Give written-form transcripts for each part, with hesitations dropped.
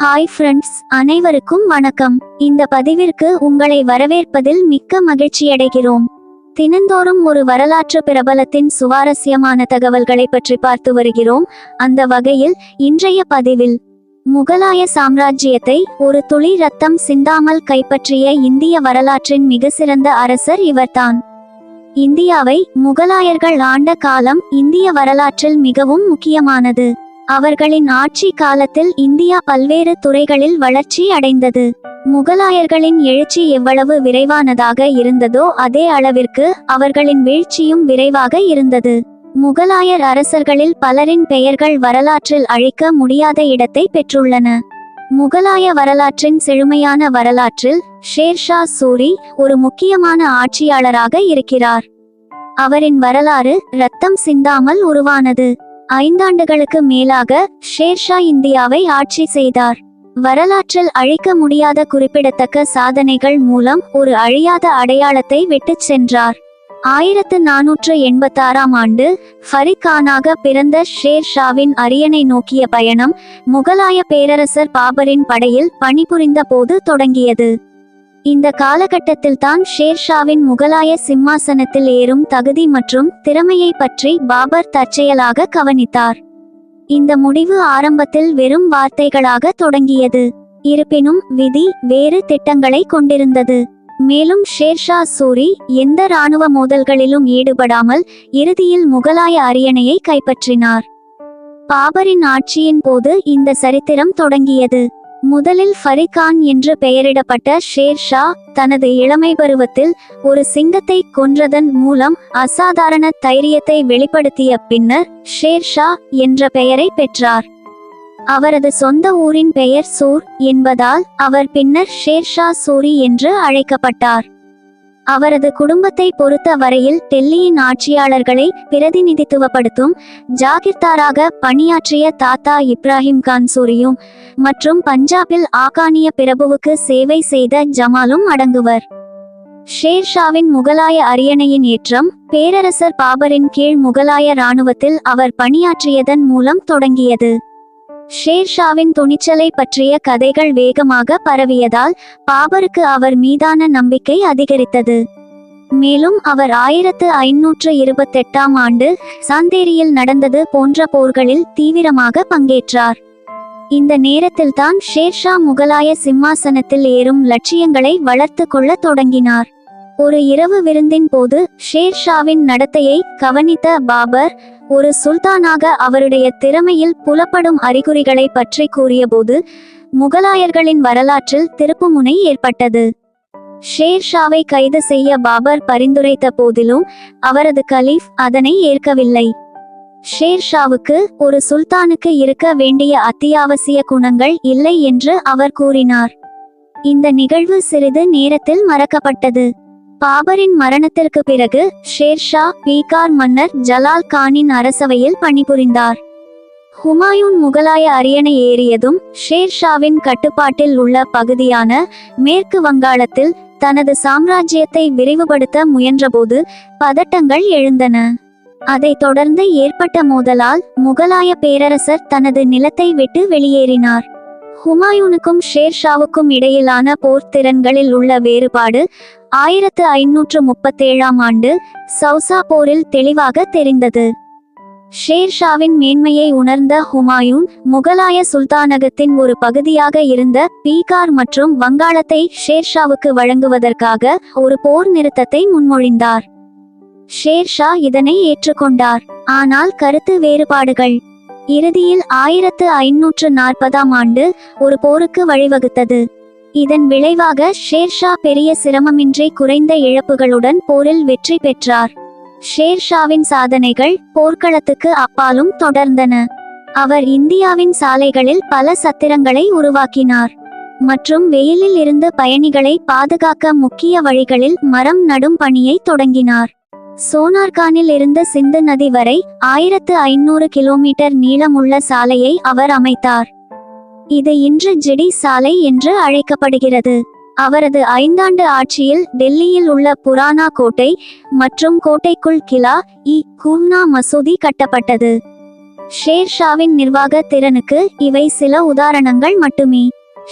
Hi friends, அனைவருக்கும் வணக்கம். இந்த பதிவிற்கு உங்களை வரவேற்பதில் மிக்க மகிழ்ச்சியடைகிறோம். தினந்தோறும் ஒரு வரலாற்று பிரபலத்தின் சுவாரஸ்யமான தகவல்களை பற்றி பார்த்து வருகிறோம். அந்த வகையில் இன்றைய பதிவில் முகலாய சாம்ராஜ்யத்தை ஒரு துளி ரத்தம் சிந்தாமல் கைப்பற்றிய இந்திய வரலாற்றின் மிக சிறந்த அரசர் இவர்தான். இந்தியாவை முகலாயர்கள் ஆண்ட காலம் இந்திய வரலாற்றில் மிகவும் முக்கியமானது. அவர்களின் ஆட்சி காலத்தில் இந்தியா பல்வேறு துறைகளில் வளர்ச்சி அடைந்தது. முகலாயர்களின் எழுச்சி எவ்வளவு விரைவானதாக இருந்ததோ அதே அளவிற்கு அவர்களின் வீழ்ச்சியும் விரைவாக இருந்தது. முகலாயர் அரசர்களில் பலரின் பெயர்கள் வரலாற்றில் அழிக்க முடியாத இடத்தை பெற்றுள்ளன. முகலாய வரலாற்றின் செழுமையான வரலாற்றில் ஷேர்ஷா சூரி ஒரு முக்கியமான ஆட்சியாளராக இருக்கிறார். அவரின் வரலாறு ரத்தம் சிந்தாமல் உருவானது. 5 ஆண்டுகளுக்கு மேலாக ஷேர்ஷா இந்தியாவை ஆட்சி செய்தார். வரலாற்றில் அழிக்க முடியாத குறிப்பிடத்தக்க சாதனைகள் மூலம் ஒரு அழியாத அடையாளத்தை விட்டுச் சென்றார். 1486ஆம் ஆண்டு ஃபரித் கானாக பிறந்த ஷேர் ஷாவின் அரியணை நோக்கிய பயணம் முகலாய பேரரசர் பாபரின் படையில் பணிபுரிந்த போது தொடங்கியது. இந்த காலகட்டத்தில்தான் ஷேர் ஷாவின் முகலாய சிம்மாசனத்தில் ஏறும் தகுதி மற்றும் திறமையை பற்றி பாபர் தற்செயலாக கவனித்தார். இந்த முடிவு ஆரம்பத்தில் வெறும் வார்த்தைகளாக தொடங்கியது. இருப்பினும் விதி வேறு திட்டங்களை கொண்டிருந்தது. மேலும் ஷேர்ஷா சூரி எந்த இராணுவ மோதல்களிலும் ஈடுபடாமல் இறுதியில் முகலாய அரியணையை கைப்பற்றினார். பாபரின் ஆட்சியின் போது இந்த சரித்திரம் தொடங்கியது. முதலில் ஃபரித் கான் என்று பெயரிடப்பட்ட ஷேர் ஷா தனது இளமை பருவத்தில் ஒரு சிங்கத்தை கொன்றதன் மூலம் அசாதாரண தைரியத்தை வெளிப்படுத்திய பின்னர் ஷேர் ஷா என்ற பெயரை பெற்றார். அவரது சொந்த ஊரின் பெயர் சூர் என்பதால் அவர் பின்னர் ஷேர் ஷா சூரி என்று அழைக்கப்பட்டார். அவரது குடும்பத்தை பொறுத்த வரையில் டெல்லியின் ஆட்சியாளர்களை பிரதிநிதித்துவப்படுத்தும் ஜாகிர்தாராக பணியாற்றிய தாத்தா இப்ராஹிம் கான் சூரியும் மற்றும் பஞ்சாபில் ஆகானிய பிரபுவுக்கு சேவை செய்த ஜமாலும் அடங்குவர். ஷேர் ஷாவின் முகலாய அரியணையின் ஏற்றம் பேரரசர் பாபரின் கீழ் முகலாய இராணுவத்தில் அவர் பணியாற்றியதன் மூலம் தொடங்கியது. ஷேர் ஷாவின் துணிச்சலை பற்றிய கதைகள் வேகமாக பரவியதால் பாபருக்கு அவர் மீதான நம்பிக்கை அதிகரித்தது. மேலும் அவர் 1528ஆம் ஆண்டு சாந்தேரியில் நடந்தது போன்ற போர்களில் தீவிரமாக பங்கேற்றார். இந்த நேரத்தில்தான் ஷேர் ஷா முகலாய சிம்மாசனத்தில் ஏறும் லட்சியங்களை வளர்த்து கொள்ள தொடங்கினார். ஒரு இரவு விருந்தின் போது ஷேர் ஷாவின் நடத்தையை கவனித்த பாபர் ஒரு சுல்தானாக அவருடைய திறமையில் புலப்படும் அறிகுறிகளை பற்றி கூறியபோது முகலாயர்களின் வரலாற்றில் திருப்புமுனை ஏற்பட்டது. ஷேர் ஷாவை கைது செய்ய பாபர் பரிந்துரைத்த போதிலும் அவரது கலீஃப் அதனை ஏற்கவில்லை. ஷேர் ஷாவுக்கு ஒரு சுல்தானுக்கு இருக்க வேண்டிய அத்தியாவசிய குணங்கள் இல்லை என்று அவர் கூறினார். இந்த நிகழ்வு சிறிது நேரத்தில் மறக்கப்பட்டது. பாபரின் மரணத்திற்கு பிறகு ஷேர் ஷா பீகார் மன்னர் ஜலால் கானின் அரசவையில் பணிபுரிந்தார். ஹுமாயூன் முகலாய அரியணை ஏறியதும் ஷேர் ஷாவின் கட்டுப்பாட்டில் உள்ள பகுதியான மேற்கு வங்காளத்தில் தனது சாம்ராஜ்யத்தை விரிவுபடுத்த முயன்றபோது பதட்டங்கள் எழுந்தன. அதைத் தொடர்ந்து ஏற்பட்ட மோதலால் முகலாய பேரரசர் தனது நிலத்தை விட்டு வெளியேறினார். ஹுமாயூனுக்கும் ஷேர் ஷாவுக்கும் இடையிலான போர் திறன்களில் உள்ள வேறுபாடு 1537ஆம் ஆண்டு சௌசா போரில் தெளிவாக தெரிந்தது. ஷேர் ஷாவின் மேன்மையை உணர்ந்த ஹுமாயூன் முகலாய சுல்தானகத்தின் ஒரு பகுதியாக இருந்த பீகார் மற்றும் வங்காளத்தை ஷேர் ஷாவுக்கு வழங்குவதற்காக ஒரு போர் நிறுத்தத்தை முன்மொழிந்தார். ஷேர் ஷா இதனை ஏற்றுக்கொண்டார். ஆனால் கருத்து வேறுபாடுகள் இறுதியில் 1540ஆம் ஆண்டு ஒரு போருக்கு வழிவகுத்தது. இதன் விளைவாக ஷேர் ஷா பெரிய சிரமமின்றி குறைந்த இழப்புகளுடன் போரில் வெற்றி பெற்றார். ஷேர் ஷாவின் சாதனைகள் போர்க்களத்துக்கு அப்பாலும் தொடர்ந்தன. அவர் இந்தியாவின் சாலைகளில் பல சத்திரங்களை உருவாக்கினார் மற்றும் வெயிலில் இருந்து பயணிகளை பாதுகாக்க முக்கிய வழிகளில் மரம் நடும் பணியை தொடங்கினார். சோனார்கானில் இருந்து சிந்து நதி வரை 1500 கிலோமீட்டர் நீளமுள்ள சாலையை அவர் அமைத்தார். இது இன்று ஜிடி சாலை என்று அழைக்கப்படுகிறது. அவரது 5 ஆண்டு ஆட்சியில் டெல்லியில் உள்ள புரானா கோட்டை மற்றும் கோட்டைக்குள் கிலா இ கும்னா மசூதி கட்டப்பட்டது. ஷேர்ஷாவின் நிர்வாக திறனுக்கு இவை சில உதாரணங்கள் மட்டுமே.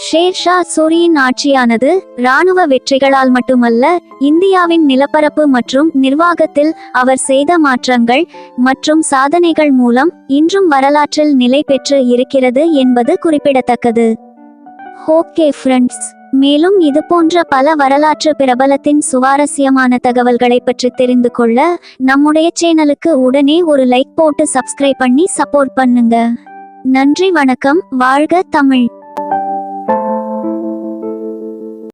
ஷேர்ஷா சூரியின் ஆட்சியானது இராணுவ வெற்றிகளால் மட்டுமல்ல, இந்தியாவின் நிலப்பரப்பு மற்றும் நிர்வாகத்தில் அவர் செய்த மாற்றங்கள் மற்றும் சாதனைகள் மூலம் இன்றும் வரலாற்றில் நிலை பெற்று இருக்கிறது என்பது குறிப்பிடத்தக்கது. ஓகே ஃப்ரெண்ட்ஸ், மேலும் இது போன்ற பல வரலாற்று பிரபலத்தின் சுவாரஸ்யமான தகவல்களை பற்றி தெரிந்து கொள்ள நம்முடைய சேனலுக்கு உடனே ஒரு லைக் போட்டு சப்ஸ்கிரைப் பண்ணி சப்போர்ட் பண்ணுங்க. நன்றி, வணக்கம். வாழ்க தமிழ்.